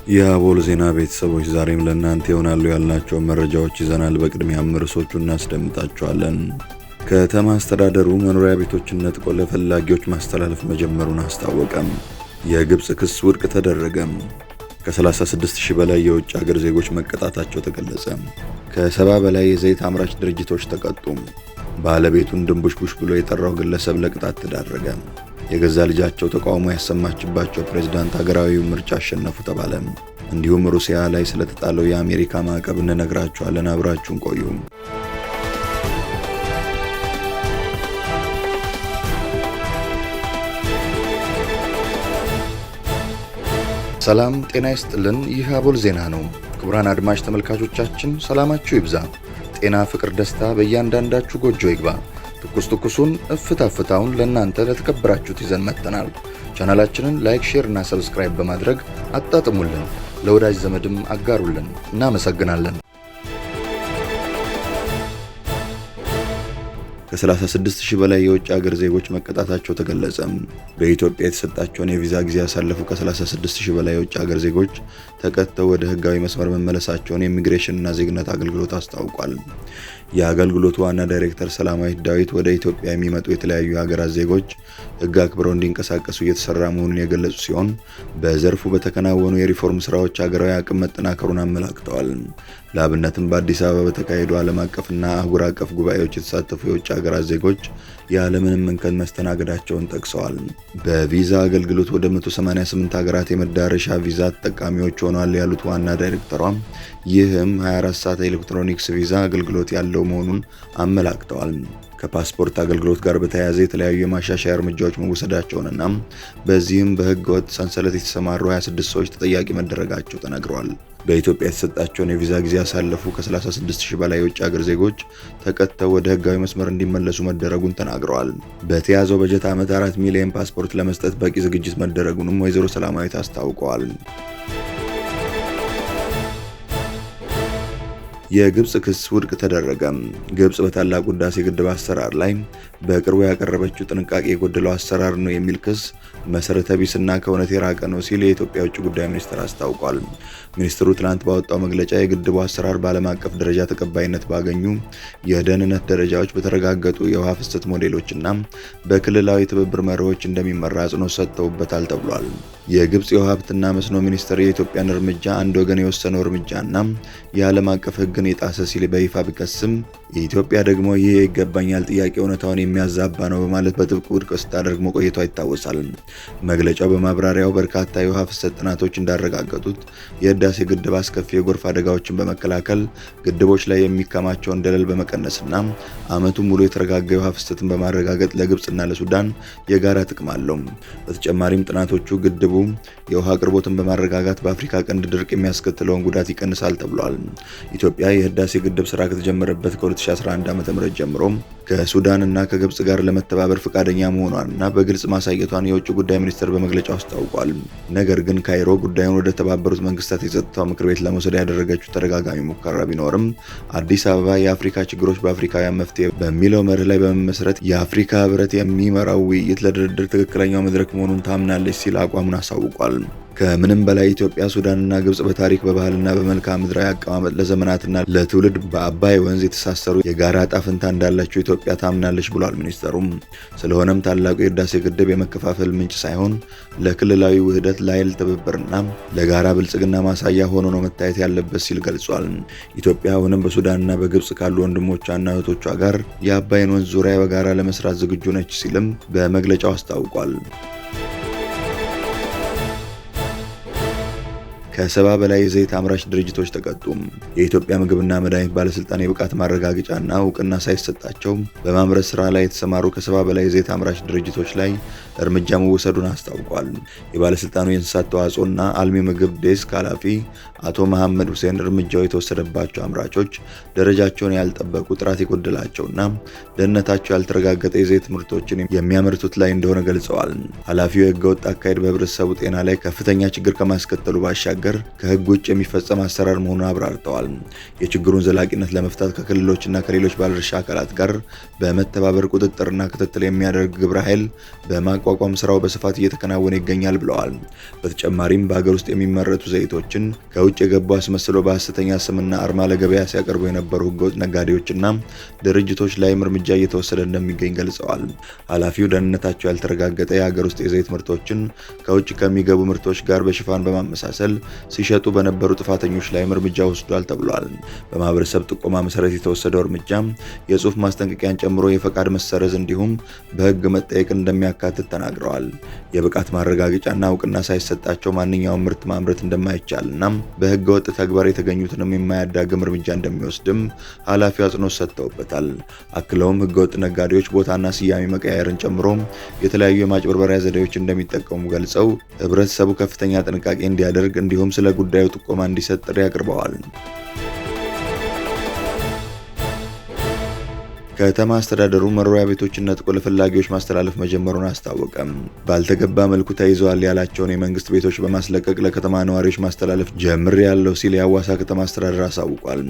የአቦል ዜና ቤተሰቦች ዛሬም ለእናንተ ይሆናሉ ያልናቸው መረጃዎች ይዘናል። በቅድሚያም ርዕሶቹን እናስደምጣቸዋለን። ከተማ አስተዳደሩ መኖሪያ ቤቶችን ነጥቆ ለፈላጊዎች ማስተላለፍ መጀመሩን አስታወቀም። የግብጽ ክስ ውድቅ ተደረገም። ከ36,000 በላይ የውጭ ሀገር ዜጎች መቀጣታቸው ተገለጸ። ከ70 በላይ የዘይት አምራች ድርጅቶች ተቀጡም። ባለቤቱን ድንቡሽቡሽ ብሎ የጠራው ግለሰብ ለቅጣት ተዳረገ። የገዛ ልጃቸው ተቃውሞ ያሰማችባቸው ፕሬዝዳንት ሀገራዊው ምርጫ አሸነፉ ተባለ። እንዲሁም ሩሲያ ላይ ስለተጣለው የአሜሪካ ማዕቀብ እንነግራችኋለን። አብራችሁን ቆዩ። ሰላም ጤና ይስጥልን። ይህ አቦል ዜና ነው። ክቡራን አድማጭ ተመልካቾቻችን ሰላማችሁ ይብዛ፣ ጤና፣ ፍቅር፣ ደስታ በእያንዳንዳችሁ ጎጆ ይግባ። ትኩሱን እፍታውን ለእናንተ ለተከበራችሁት ይዘን መጥተናል። ቻናላችንን ላይክ፣ ሼር እና ሰብስክራይብ በማድረግ አጣጥሙልን፣ ለወዳጅ ዘመድም አጋሩልን። እናመሰግናለን። ከ36,000 በላይ የውጭ ሀገር ዜጎች መቀጣታቸው ተገለጸ። በኢትዮጵያ የተሰጣቸውን የቪዛ ጊዜ ያሳለፉ ከ36,000 በላይ የውጭ ሀገር ዜጎች ተቀጥተው ወደ ህጋዊ መስመር መመለሳቸውን የኢሚግሬሽን እና ዜግነት አገልግሎት አስታውቋል። የአገልግሎቱ ዋና ዳይሬክተር ሰላማዊት ዳዊት ወደ ኢትዮጵያ የሚመጡ የተለያዩ ሀገራት ዜጎች ህግ አክብረው እንዲንቀሳቀሱ እየተሰራ መሆኑን የገለጹ ሲሆን በዘርፉ በተከናወኑ የሪፎርም ስራዎች ሀገራዊ አቅም መጠናከሩን አመላክተዋል። ለአብነትም በአዲስ አበባ በተካሄዱ ዓለም አቀፍና አህጉር አቀፍ ጉባኤዎች የተሳተፉ የውጭ ሀገራት ዜጎች ያለምንም እንከን መስተናገዳቸውን ጠቅሰዋል። በቪዛ አገልግሎት ወደ 188 ሀገራት የመዳረሻ ቪዛ ተጠቃሚዎች ሆኗል ያሉት ዋና ዳይሬክተሯ ይህም 24 ሰዓት ኤሌክትሮኒክስ ቪዛ አገልግሎት ያለው መሆኑን አመላክተዋል። ከፓስፖርት አገልግሎት ጋር በተያያዘ የተለያዩ የማሻሻያ እርምጃዎች መወሰዳቸውንና በዚህም በህገ ወጥ ሰንሰለት የተሰማሩ 26 ሰዎች ተጠያቂ መደረጋቸው ተነግሯል። በኢትዮጵያ የተሰጣቸውን የቪዛ ጊዜ ያሳለፉ ከ36,000 በላይ የውጭ ሀገር ዜጎች ተቀጥተው ወደ ህጋዊ መስመር እንዲመለሱ መደረጉን ተናግረዋል። በተያዘው በጀት ዓመት 4 ሚሊዮን ፓስፖርት ለመስጠት በቂ ዝግጅት መደረጉንም ወይዘሮ ሰላማዊት አስታውቀዋል። የግብጽ ክስ ውድቅ ተደረገ። ግብጽ በታላቁ ህዳሴ ግድብ አሰራር ላይ በቅርቡ ያቀረበችው ጥንቃቄ የጎደለው አሰራር ነው የሚል ክስ መሰረተ ቢስና ከእውነት የራቀ ነው ሲል የኢትዮጵያ ውጭ ጉዳይ ሚኒስትር አስታውቋል። ሚኒስትሩ ትናንት ባወጣው መግለጫ የግድቡ አሰራር በዓለም አቀፍ ደረጃ ተቀባይነት ባገኙ የደህንነት ደረጃዎች፣ በተረጋገጡ የውሃ ፍሰት ሞዴሎችና በክልላዊ ትብብር መርሆች እንደሚመራ አጽንኦት ሰጥተውበታል ተብሏል። የግብጽ የውሃ ሀብትና መስኖ ሚኒስትር የኢትዮጵያን እርምጃ አንድ ወገን የወሰነው እርምጃና የዓለም አቀፍ ህግን የጣሰ ሲል በይፋ ቢከስም የኢትዮጵያ ደግሞ ይህ ይገባኛል ጥያቄ እውነታውን የሚያዛባ ነው በማለት በጥብቅ ውድቅ ስታደርግ መቆየቷ ይታወሳል። መግለጫው በማብራሪያው በርካታ የውሃ ፍሰት ጥናቶች እንዳረጋገጡት የህዳሴ ግድብ አስከፊ የጎርፍ አደጋዎችን በመከላከል ግድቦች ላይ የሚከማቸውን ደለል በመቀነስና ዓመቱን ሙሉ የተረጋጋ የውሃ ፍሰትን በማረጋገጥ ለግብጽና ለሱዳን የጋራ ጥቅም አለው። በተጨማሪም ጥናቶቹ ግድቡ የውሃ አቅርቦትን በማረጋጋት በአፍሪካ ቀንድ ድርቅ የሚያስከትለውን ጉዳት ይቀንሳል ተብሏል። ኢትዮጵያ የህዳሴ ግድብ ስራ ከተጀመረበት ከ2011 ዓ.ም ጀምሮ ከሱዳን እና ከግብጽ ጋር ለመተባበር ፈቃደኛ መሆኗንና በግልጽ ማሳየቷን የውጭ ጉዳይ ሚኒስቴር በመግለጫው አስታውቋል። ነገር ግን ካይሮ ጉዳዩን ወደ ተባበሩት መንግስታት የጸጥታው ምክር ቤት ለመውሰድ ያደረገችው ተደጋጋሚ ሙከራ ቢኖርም አዲስ አበባ የአፍሪካ ችግሮች በአፍሪካውያን መፍትሄ በሚለው መርህ ላይ በመመስረት የአፍሪካ ህብረት የሚመራው ውይይት ለድርድር ትክክለኛው መድረክ መሆኑን ታምናለች ሲል አቋሙን አሳውቋል። ከምንም በላይ ኢትዮጵያ፣ ሱዳንና ግብጽ በታሪክ በባህልና በመልክዓ ምድራዊ አቀማመጥ ለዘመናትና ለትውልድ በአባይ ወንዝ የተሳሰሩ የጋራ ዕጣ ፈንታ እንዳላቸው ኢትዮጵያ ታምናለች ብሏል ሚኒስተሩም። ስለሆነም ታላቁ የህዳሴ ግድብ የመከፋፈል ምንጭ ሳይሆን ለክልላዊ ውህደት፣ ለኃይል ትብብርና ለጋራ ብልጽግና ማሳያ ሆኖ ነው መታየት ያለበት ሲል ገልጿል። ኢትዮጵያ አሁንም በሱዳንና በግብጽ ካሉ ወንድሞቿና እህቶቿ ጋር የአባይን ወንዝ ዙሪያ በጋራ ለመስራት ዝግጁ ነች ሲልም በመግለጫው አስታውቋል። ከ70 በላይ የዘይት አምራች ድርጅቶች ተቀጡ። የኢትዮጵያ ምግብና መድኃኒት ባለስልጣን የብቃት ማረጋገጫና እውቅና ሳይሰጣቸው በማምረት ስራ ላይ የተሰማሩ ከ70 በላይ የዘይት አምራች ድርጅቶች ላይ እርምጃ መወሰዱን አስታውቋል። የባለስልጣኑ የእንስሳት ተዋጽኦና አልሚ ምግብ ዴስክ ኃላፊ አቶ መሐመድ ሁሴን እርምጃው የተወሰደባቸው አምራቾች ደረጃቸውን ያልጠበቁ፣ ጥራት የጎደላቸውና ደህንነታቸው ያልተረጋገጠ የዘይት ምርቶችን የሚያመርቱት ላይ እንደሆነ ገልጸዋል። ኃላፊው የህገወጥ አካሄድ በህብረተሰቡ ጤና ላይ ከፍተኛ ችግር ከማስከተሉ ባሻገር ባሻገር ከህግ ውጭ የሚፈጸም አሰራር መሆኑን አብራርተዋል። የችግሩን ዘላቂነት ለመፍታት ከክልሎችና ከሌሎች ባለድርሻ አካላት ጋር በመተባበር ቁጥጥርና ክትትል የሚያደርግ ግብረ ኃይል በማቋቋም ስራው በስፋት እየተከናወነ ይገኛል ብለዋል። በተጨማሪም በሀገር ውስጥ የሚመረቱ ዘይቶችን ከውጭ የገቡ አስመስሎ በሐሰተኛ ስምና አርማ ለገበያ ሲያቀርቡ የነበሩ ህገወጥ ነጋዴዎችና ድርጅቶች ላይም እርምጃ እየተወሰደ እንደሚገኝ ገልጸዋል። ኃላፊው ደህንነታቸው ያልተረጋገጠ የሀገር ውስጥ የዘይት ምርቶችን ከውጭ ከሚገቡ ምርቶች ጋር በሽፋን በማመሳሰል ሲሸጡ በነበሩ ጥፋተኞች ላይም እርምጃ ወስዷል ተብሏል። በማህበረሰብ ጥቆማ መሰረት የተወሰደው እርምጃ የጽሁፍ ማስጠንቀቂያን ጨምሮ የፈቃድ መሰረዝ እንዲሁም በህግ መጠየቅን እንደሚያካትት ተናግረዋል። የብቃት ማረጋገጫና እውቅና ሳይሰጣቸው ማንኛውም ምርት ማምረት እንደማይቻልና በህገ ወጥ ተግባር የተገኙትንም የማያዳግም እርምጃ እንደሚወስድም ኃላፊው አጽንኦት ሰጥተውበታል። አክለውም ህገወጥ ነጋዴዎች ቦታና ስያሜ መቀያየርን ጨምሮ የተለያዩ የማጭበርበሪያ ዘዴዎች እንደሚጠቀሙ ገልጸው ህብረተሰቡ ከፍተኛ ጥንቃቄ እንዲያደርግ እንዲሁም ስለ ጉዳዩ ጥቆማ እንዲሰጥ ጥሪ አቅርበዋል። ከተማ አስተዳደሩ መኖሪያ ቤቶችን ነጥቆ ለፈላጊዎች ማስተላለፍ መጀመሩን አስታወቀም። ባልተገባ መልኩ ተይዘዋል ያላቸውን የመንግስት ቤቶች በማስለቀቅ ለከተማ ነዋሪዎች ማስተላለፍ ጀምሬያለሁ ሲል የሐዋሳ ከተማ አስተዳደር አሳውቋል።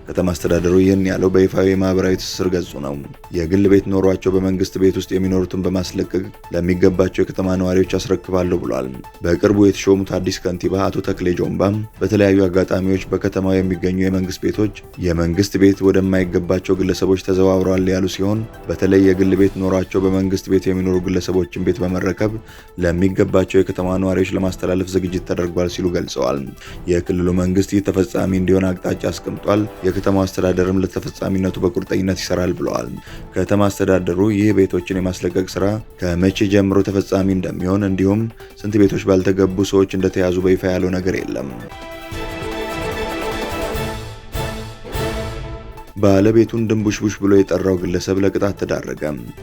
ከተማ አስተዳደሩ ይህን ያለው በይፋዊ የማህበራዊ ትስስር ገጹ ነው። የግል ቤት ኖሯቸው በመንግስት ቤት ውስጥ የሚኖሩትን በማስለቀቅ ለሚገባቸው የከተማ ነዋሪዎች አስረክባለሁ ብሏል። በቅርቡ የተሾሙት አዲስ ከንቲባ አቶ ተክሌ ጆምባ በተለያዩ አጋጣሚዎች በከተማው የሚገኙ የመንግስት ቤቶች የመንግስት ቤት ወደማይገባቸው ግለሰቦች ተዘዋውረዋል ያሉ ሲሆን በተለይ የግል ቤት ኖሯቸው በመንግስት ቤት የሚኖሩ ግለሰቦችን ቤት በመረከብ ለሚገባቸው የከተማ ነዋሪዎች ለማስተላለፍ ዝግጅት ተደርጓል ሲሉ ገልጸዋል። የክልሉ መንግስት ይህ ተፈጻሚ እንዲሆን አቅጣጫ አስቀምጧል። የከተማው አስተዳደርም ለተፈጻሚነቱ በቁርጠኝነት ይሰራል ብለዋል። ከተማ አስተዳደሩ ይህ ቤቶችን የማስለቀቅ ስራ ከመቼ ጀምሮ ተፈጻሚ እንደሚሆን እንዲሁም ስንት ቤቶች ባልተገቡ ሰዎች እንደተያዙ በይፋ ያለው ነገር የለም። ባለቤቱን ድንቡሽቡሽ ብሎ የጠራው ግለሰብ ለቅጣት ተዳረገ።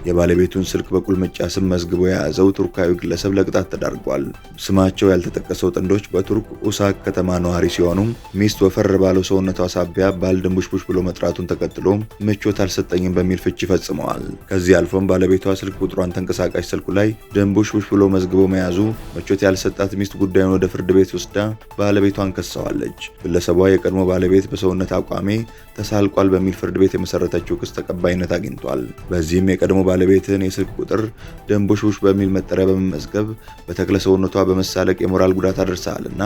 የባለቤቱን ስልክ በቁልምጫ ስም መዝግቦ የያዘው ቱርካዊ ግለሰብ ለቅጣት ተዳርጓል። ስማቸው ያልተጠቀሰው ጥንዶች በቱርክ ኡሳክ ከተማ ነዋሪ ሲሆኑ ሚስት ወፈር ባለው ሰውነቷ ሳቢያ ባል ድንቡሽቡሽ ብሎ መጥራቱን ተከትሎ ምቾት አልሰጠኝም በሚል ፍቺ ፈጽመዋል። ከዚህ አልፎም ባለቤቷ ስልክ ቁጥሯን ተንቀሳቃሽ ስልኩ ላይ ድንቡሽቡሽ ብሎ መዝግቦ መያዙ ምቾት ያልሰጣት ሚስት ጉዳዩን ወደ ፍርድ ቤት ወስዳ ባለቤቷን ከሰዋለች። ግለሰቧ የቀድሞ ባለቤት በሰውነት አቋሜ ተሳልቋል በሚል ፍርድ ቤት የመሰረተችው ክስ ተቀባይነት አግኝቷል። በዚህም የቀድሞ ባለቤትን የስልክ ቁጥር ድንቡሽቡሽ በሚል መጠሪያ በመመዝገብ በተክለ ሰውነቷ በመሳለቅ የሞራል ጉዳት አድርሰሃልና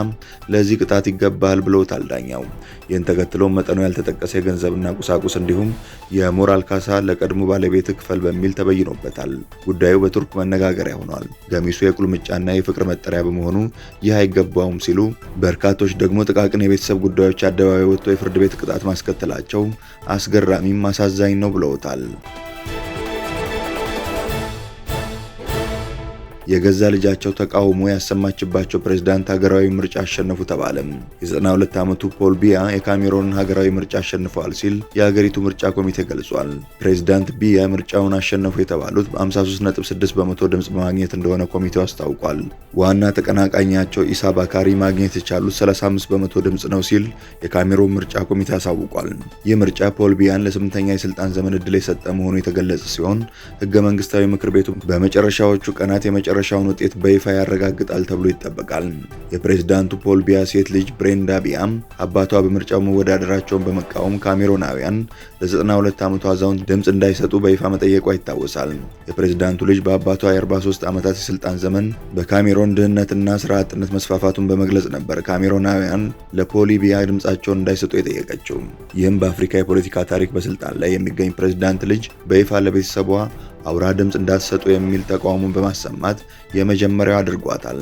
ለዚህ ቅጣት ይገባል ብለውታል ዳኛው። ይህን ተከትሎ መጠኑ ያልተጠቀሰ የገንዘብና ቁሳቁስ እንዲሁም የሞራል ካሳ ለቀድሞ ባለቤት ክፈል በሚል ተበይኖበታል። ጉዳዩ በቱርክ መነጋገሪያ ሆኗል። ገሚሱ የቁልምጫና የፍቅር መጠሪያ በመሆኑ ይህ አይገባውም ሲሉ፣ በርካቶች ደግሞ ጥቃቅን የቤተሰብ ጉዳዮች አደባባይ ወጥቶ የፍርድ ቤት ቅጣት ማስከተላቸው አስገራሚም አሳዛኝ ነው ብለውታል። የገዛ ልጃቸው ተቃውሞ ያሰማችባቸው ፕሬዝዳንት ሀገራዊ ምርጫ አሸነፉ ተባለ። የ92 ዓመቱ ፖል ቢያ የካሜሮንን ሀገራዊ ምርጫ አሸንፈዋል ሲል የሀገሪቱ ምርጫ ኮሚቴ ገልጿል። ፕሬዝዳንት ቢያ ምርጫውን አሸነፉ የተባሉት በ53.6 በመቶ ድምጽ በማግኘት እንደሆነ ኮሚቴው አስታውቋል። ዋና ተቀናቃኛቸው ኢሳ ባካሪ ማግኘት የቻሉት 35 በመቶ ድምጽ ነው ሲል የካሜሮን ምርጫ ኮሚቴ አሳውቋል። ይህ ምርጫ ፖል ቢያን ለ8ኛ የስልጣን ዘመን ዕድል የሰጠ መሆኑ የተገለጸ ሲሆን ህገ መንግስታዊ ምክር ቤቱ በመጨረሻዎቹ ቀናት የመጨረሻውን ውጤት በይፋ ያረጋግጣል ተብሎ ይጠበቃል። የፕሬዝዳንቱ ፖል ቢያ ሴት ልጅ ብሬንዳ ቢያም አባቷ በምርጫው መወዳደራቸውን በመቃወም ካሜሮናውያን ለ92 ዓመቷ አዛውንት ድምጽ እንዳይሰጡ በይፋ መጠየቋ ይታወሳል። የፕሬዝዳንቱ ልጅ በአባቷ የ43 ዓመታት የስልጣን ዘመን በካሜሮን ድህነትና ስራ አጥነት መስፋፋቱን በመግለጽ ነበር ካሜሮናውያን ለፖል ቢያ ድምጻቸውን እንዳይሰጡ የጠየቀችው። ይህም በአፍሪካ የፖለቲካ ታሪክ በስልጣን ላይ የሚገኝ ፕሬዝዳንት ልጅ በይፋ ለቤተሰቧ አውራ ድምጽ እንዳትሰጡ የሚል ተቃውሞን በማሰማት የመጀመሪያው አድርጓታል።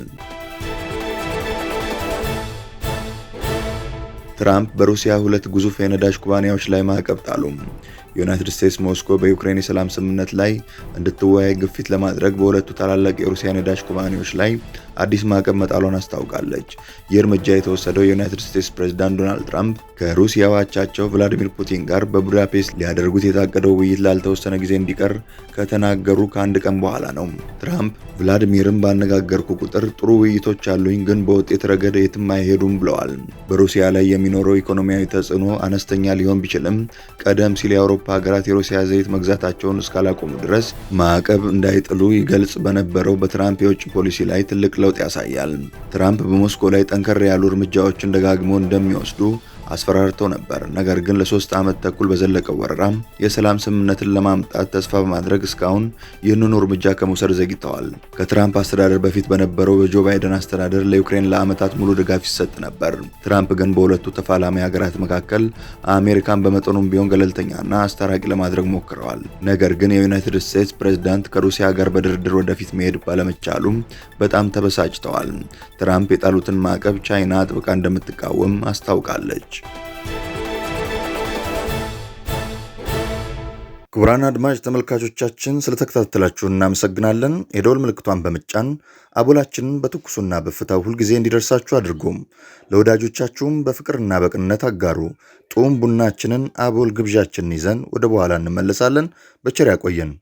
ትራምፕ በሩሲያ ሁለት ግዙፍ የነዳጅ ኩባንያዎች ላይ ማዕቀብ ጣሉ። ዩናይትድ ስቴትስ ሞስኮ በዩክሬን የሰላም ስምምነት ላይ እንድትወያይ ግፊት ለማድረግ በሁለቱ ታላላቅ የሩሲያ ነዳጅ ኩባንያዎች ላይ አዲስ ማዕቀብ መጣሏን አስታውቃለች። ይህ እርምጃ የተወሰደው የዩናይትድ ስቴትስ ፕሬዝዳንት ዶናልድ ትራምፕ ከሩሲያ አቻቸው ቭላዲሚር ፑቲን ጋር በቡዳፔስት ሊያደርጉት የታቀደው ውይይት ላልተወሰነ ጊዜ እንዲቀር ከተናገሩ ከአንድ ቀን በኋላ ነው። ትራምፕ ቭላዲሚርን ባነጋገርኩ ቁጥር ጥሩ ውይይቶች አሉኝ፣ ግን በውጤት ረገድ የትም አይሄዱም ብለዋል። በሩሲያ ላይ የሚኖረው ኢኮኖሚያዊ ተጽዕኖ አነስተኛ ሊሆን ቢችልም ቀደም ሲል የአውሮፓ የአውሮፓ ሀገራት የሩሲያ ዘይት መግዛታቸውን እስካላቆሙ ድረስ ማዕቀብ እንዳይጥሉ ይገልጽ በነበረው በትራምፕ የውጭ ፖሊሲ ላይ ትልቅ ለውጥ ያሳያል። ትራምፕ በሞስኮ ላይ ጠንከር ያሉ እርምጃዎችን ደጋግመው እንደሚወስዱ አስፈራርተው ነበር። ነገር ግን ለ3 ዓመት ተኩል በዘለቀው ወረራ የሰላም ስምምነትን ለማምጣት ተስፋ በማድረግ እስካሁን ይህንኑ እርምጃ ከመውሰድ ዘግይተዋል። ከትራምፕ አስተዳደር በፊት በነበረው በጆ ባይደን አስተዳደር ለዩክሬን ለዓመታት ሙሉ ድጋፍ ይሰጥ ነበር። ትራምፕ ግን በሁለቱ ተፋላሚ ሀገራት መካከል አሜሪካን በመጠኑም ቢሆን ገለልተኛና አስታራቂ ለማድረግ ሞክረዋል። ነገር ግን የዩናይትድ ስቴትስ ፕሬዝዳንት ከሩሲያ ጋር በድርድር ወደፊት መሄድ ባለመቻሉ በጣም ተበሳጭተዋል። ትራምፕ የጣሉትን ማዕቀብ ቻይና አጥብቃ እንደምትቃወም አስታውቃለች። ክቡራን አድማጭ ተመልካቾቻችን ስለተከታተላችሁ እናመሰግናለን። የደወል ምልክቷን በመጫን አቦላችንን በትኩሱና በፍታው ሁልጊዜ እንዲደርሳችሁ አድርጉም። ለወዳጆቻችሁም በፍቅርና በቅንነት አጋሩ። ጡም ቡናችንን አቦል ግብዣችንን ይዘን ወደ በኋላ እንመለሳለን። በቸር ያቆየን።